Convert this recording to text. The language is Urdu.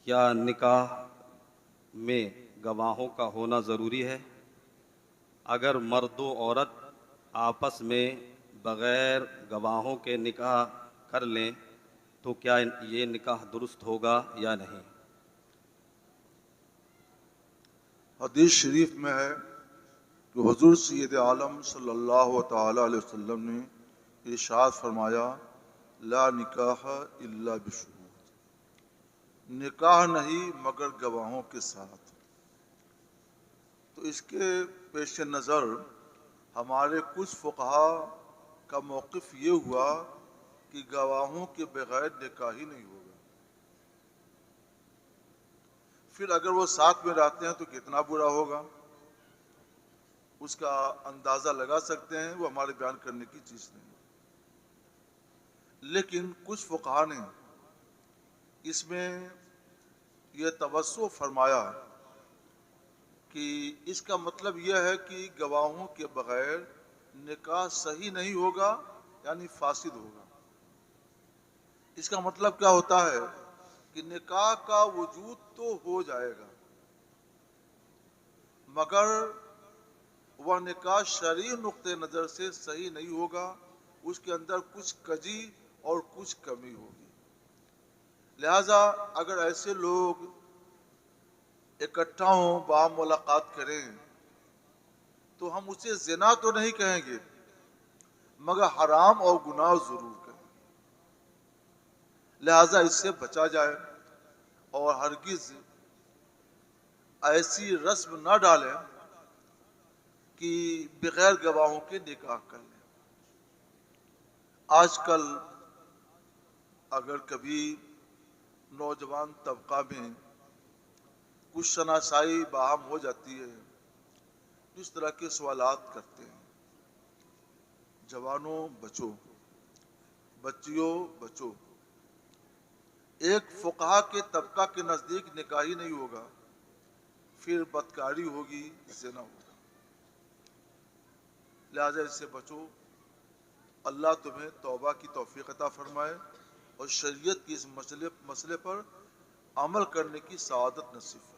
کیا نکاح میں گواہوں کا ہونا ضروری ہے؟ اگر مرد و عورت آپس میں بغیر گواہوں کے نکاح کر لیں تو کیا یہ نکاح درست ہوگا یا نہیں؟ حدیث شریف میں ہے کہ حضور سید عالم صلی اللہ تعالی علیہ وسلم نے ارشاد فرمایا، لا نکاح الا بشہود، نکاح نہیں مگر گواہوں کے ساتھ۔ تو اس کے پیش نظر ہمارے کچھ فقہا کا موقف یہ ہوا کہ گواہوں کے بغیر نکاح ہی نہیں ہوگا۔ پھر اگر وہ ساتھ میں رہتے ہیں تو کتنا برا ہوگا، اس کا اندازہ لگا سکتے ہیں، وہ ہمارے بیان کرنے کی چیز نہیں۔ لیکن کچھ فقہا نے اس میں یہ توسع فرمایا کہ اس کا مطلب یہ ہے کہ گواہوں کے بغیر نکاح صحیح نہیں ہوگا، یعنی فاسد ہوگا۔ اس کا مطلب کیا ہوتا ہے کہ نکاح کا وجود تو ہو جائے گا مگر وہ نکاح شرعی نقطہ نظر سے صحیح نہیں ہوگا، اس کے اندر کچھ کجی اور کچھ کمی ہوگی۔ لہذا اگر ایسے لوگ اکٹھا ہوں، باہم ملاقات کریں، تو ہم اسے زنا تو نہیں کہیں گے مگر حرام اور گناہ ضرور کہیں۔ لہذا اس سے بچا جائے اور ہرگز ایسی رسم نہ ڈالیں کہ بغیر گواہوں کے نکاح کر لیں۔ آج کل اگر کبھی نوجوان طبقہ میں کچھ شناسائی باہم ہو جاتی ہے، اس طرح کے سوالات کرتے ہیں، جوانوں بچو، بچیوں بچو، ایک فقہا کے طبقہ کے نزدیک نکاح ہی نہیں ہوگا، پھر بدکاری ہوگی، زنا ہوگا۔ لہذا اس سے بچو۔ اللہ تمہیں توبہ کی توفیق عطا فرمائے اور شریعت کی اس مسئلے پر عمل کرنے کی سعادت نصیب فرمائے۔